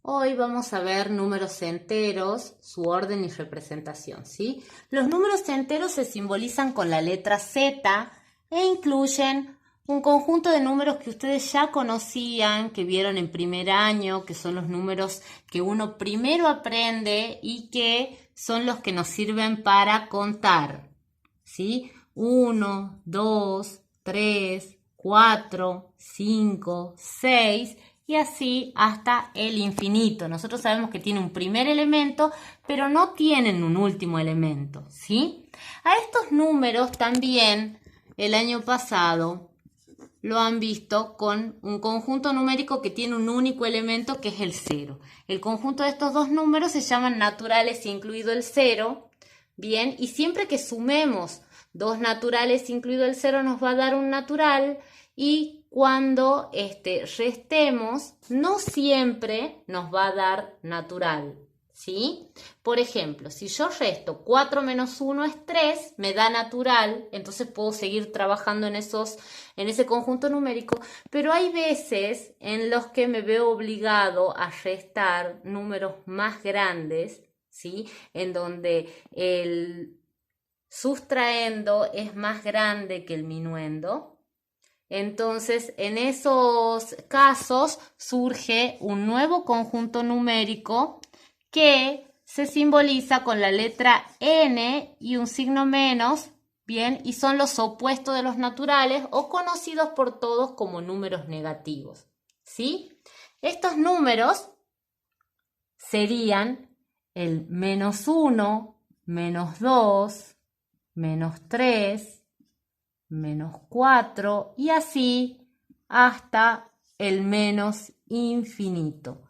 Hoy vamos a ver números enteros, su orden y representación, ¿sí? Los números enteros se simbolizan con la letra Z e incluyen un conjunto de números que ustedes ya conocían, que vieron en primer año, que son los números que uno primero aprende y que son los que nos sirven para contar, ¿sí? 1, 2, 3, 4, 5, 6 y así hasta el infinito. Nosotros sabemos que tiene un primer elemento, pero no tienen un último elemento, ¿sí? A estos números también el año pasado lo han visto con un conjunto numérico que tiene un único elemento que es el 0. El conjunto de estos dos números se llaman naturales incluido el 0, ¿bien? Y siempre que sumemos dos naturales incluido el 0 nos va a dar un natural y cuando restemos no siempre nos va a dar natural, ¿sí? Por ejemplo, si yo resto 4 menos 1 es 3, me da natural, entonces puedo seguir trabajando en ese conjunto numérico, pero hay veces en los que me veo obligado a restar números más grandes, ¿sí? En donde el sustraendo es más grande que el minuendo. Entonces, en esos casos surge un nuevo conjunto numérico que se simboliza con la letra N y un signo menos, ¿bien? Y son los opuestos de los naturales o conocidos por todos como números negativos, ¿sí? Estos números serían el menos 1, menos 2, menos 3, menos 4 y así hasta el menos infinito.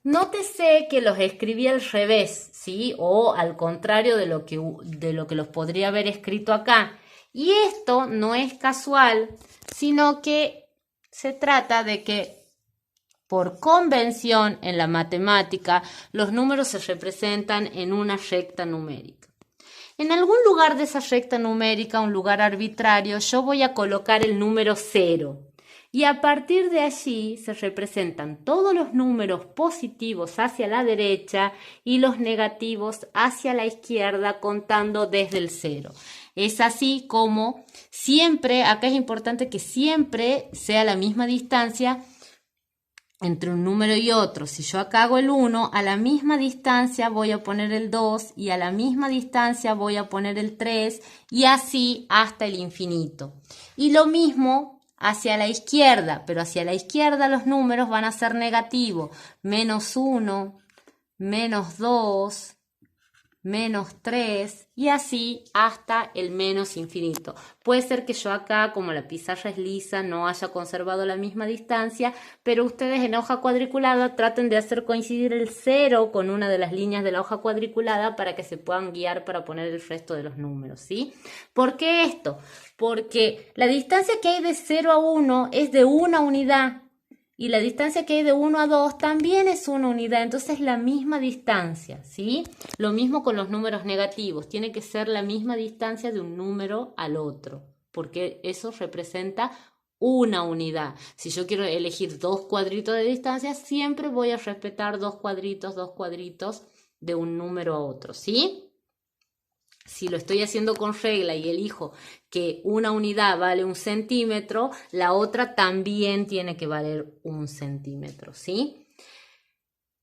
Nótese que los escribí al revés, ¿sí? O al contrario de lo que los podría haber escrito acá. Y esto no es casual, sino que se trata de que por convención en la matemática los números se representan en una recta numérica. En algún lugar de esa recta numérica, un lugar arbitrario, yo voy a colocar el número 0. Y a partir de allí se representan todos los números positivos hacia la derecha y los negativos hacia la izquierda contando desde el 0. Es así como siempre, acá es importante que siempre sea la misma distancia entre un número y otro. Si yo acá hago el 1, a la misma distancia voy a poner el 2 y a la misma distancia voy a poner el 3 y así hasta el infinito. Y lo mismo hacia la izquierda, pero hacia la izquierda los números van a ser negativos. Menos 1, menos 2, menos 3 y así hasta el menos infinito. Puede ser que yo acá, como la pizarra es lisa, no haya conservado la misma distancia, pero ustedes en la hoja cuadriculada traten de hacer coincidir el 0 con una de las líneas de la hoja cuadriculada para que se puedan guiar para poner el resto de los números, ¿sí? ¿Por qué esto? Porque la distancia que hay de 0 a 1 es de una unidad. Y la distancia que hay de 1 a 2 también es una unidad, entonces es la misma distancia, ¿sí? Lo mismo con los números negativos, tiene que ser la misma distancia de un número al otro, porque eso representa una unidad. Si yo quiero elegir dos cuadritos de distancia, siempre voy a respetar dos cuadritos de un número a otro, ¿sí? Si lo estoy haciendo con regla y elijo que una unidad vale 1 centímetro, la otra también tiene que valer 1 centímetro, ¿sí?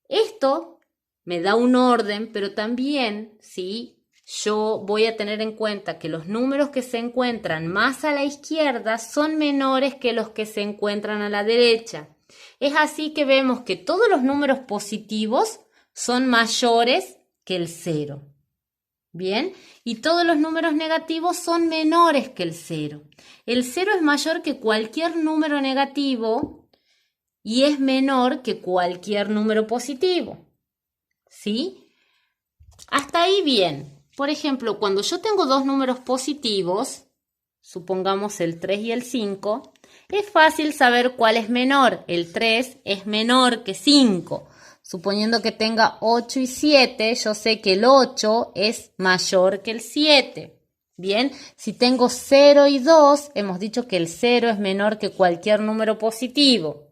Esto me da un orden, pero también, ¿sí? Yo voy a tener en cuenta que los números que se encuentran más a la izquierda son menores que los que se encuentran a la derecha. Es así que vemos que todos los números positivos son mayores que el 0. Bien, y todos los números negativos son menores que el 0. El 0 es mayor que cualquier número negativo y es menor que cualquier número positivo, ¿sí? Hasta ahí bien. Por ejemplo, cuando yo tengo dos números positivos, supongamos el 3 y el 5, es fácil saber cuál es menor. El 3 es menor que 5. Suponiendo que tenga 8 y 7, yo sé que el 8 es mayor que el 7. Bien, si tengo 0 y 2, hemos dicho que el 0 es menor que cualquier número positivo.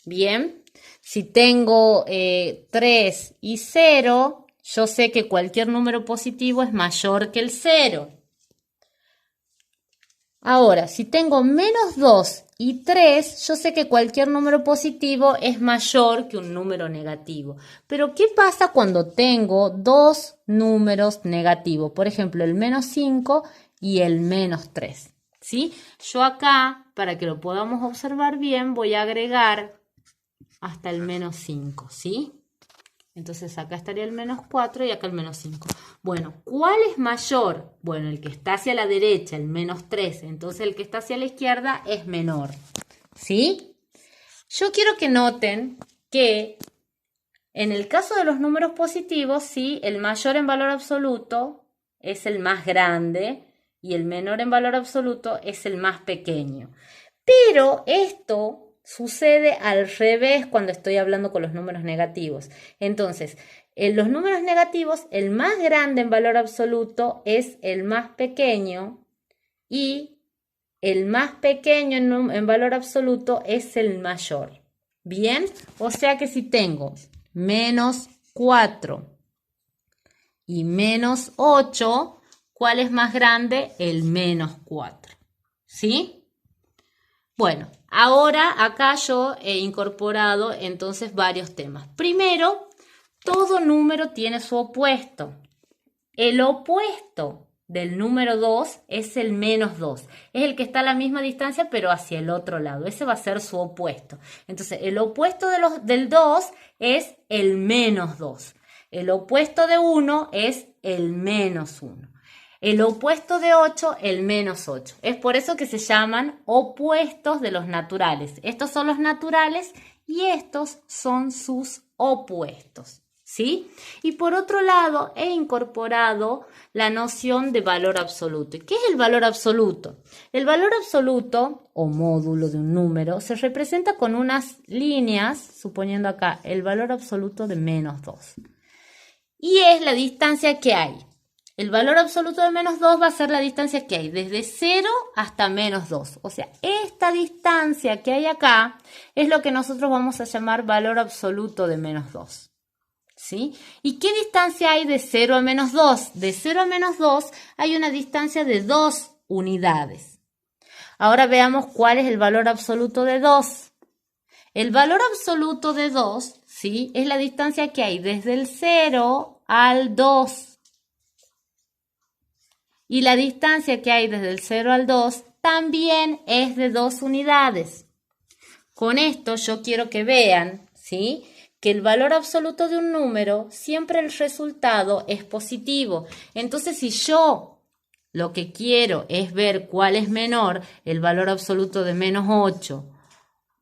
Bien, Si tengo 3 y 0, yo sé que cualquier número positivo es mayor que el 0. Ahora, si tengo menos 2 y 3, yo sé que cualquier número positivo es mayor que un número negativo. Pero, ¿qué pasa cuando tengo dos números negativos? Por ejemplo, el menos 5 y el menos 3. ¿Sí? Yo acá, para que lo podamos observar bien, voy a agregar hasta el menos 5. ¿Sí? Entonces acá estaría el menos 4 y acá el menos 5. Bueno, ¿cuál es mayor? Bueno, el que está hacia la derecha, el menos 3. Entonces el que está hacia la izquierda es menor. ¿Sí? Yo quiero que noten que en el caso de los números positivos, sí, el mayor en valor absoluto es el más grande y el menor en valor absoluto es el más pequeño. Pero esto sucede al revés cuando estoy hablando con los números negativos. Entonces, en los números negativos, el más grande en valor absoluto es el más pequeño y el más pequeño en valor absoluto es el mayor. ¿Bien? O sea que si tengo menos 4 y menos 8, ¿cuál es más grande? El menos 4. ¿Sí? Bueno, ahora acá yo he incorporado entonces varios temas. Primero, todo número tiene su opuesto. El opuesto del número 2 es el menos 2. Es el que está a la misma distancia pero hacia el otro lado. Ese va a ser su opuesto. Entonces, el opuesto del 2 es el menos 2. El opuesto de 1 es el menos 1. El opuesto de 8, el menos 8. Es por eso que se llaman opuestos de los naturales. Estos son los naturales y estos son sus opuestos. ¿Sí? Y por otro lado, he incorporado la noción de valor absoluto. ¿Qué es el valor absoluto? El valor absoluto, o módulo de un número, se representa con unas líneas, suponiendo acá el valor absoluto de menos 2. Y es la distancia que hay. El valor absoluto de menos 2 va a ser la distancia que hay desde 0 hasta menos 2. O sea, esta distancia que hay acá es lo que nosotros vamos a llamar valor absoluto de menos 2. ¿Sí? ¿Y qué distancia hay de 0 a menos 2? De 0 a menos 2 hay una distancia de 2 unidades. Ahora veamos cuál es el valor absoluto de 2. El valor absoluto de 2, ¿sí?, es la distancia que hay desde el 0 al 2. Y la distancia que hay desde el 0 al 2 también es de 2 unidades. Con esto yo quiero que vean, ¿sí?, que el valor absoluto de un número, siempre el resultado es positivo. Entonces, si yo lo que quiero es ver cuál es menor, el valor absoluto de menos 8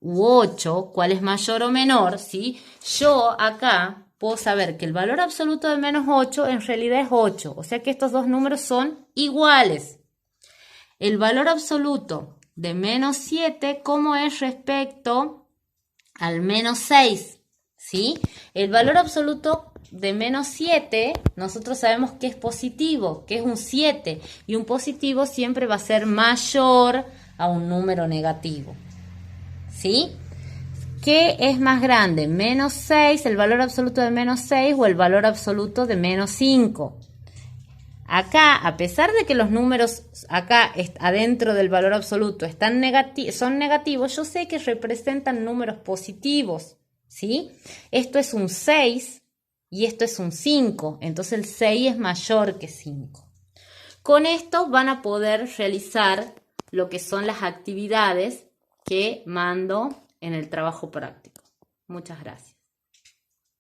u 8, cuál es mayor o menor, ¿sí?, yo acá puedo saber que el valor absoluto de menos 8 en realidad es 8. O sea que estos dos números son iguales. El valor absoluto de menos 7, ¿cómo es respecto al menos 6? ¿Sí? El valor absoluto de menos 7, nosotros sabemos que es positivo, que es un 7. Y un positivo siempre va a ser mayor a un número negativo. ¿Sí? ¿Qué es más grande? ¿Menos 6, el valor absoluto de menos 6 o el valor absoluto de menos 5? Acá, a pesar de que los números acá adentro del valor absoluto son negativos, yo sé que representan números positivos, ¿sí? Esto es un 6 y esto es un 5, entonces el 6 es mayor que 5. Con esto van a poder realizar lo que son las actividades que mando en el trabajo práctico. Muchas gracias.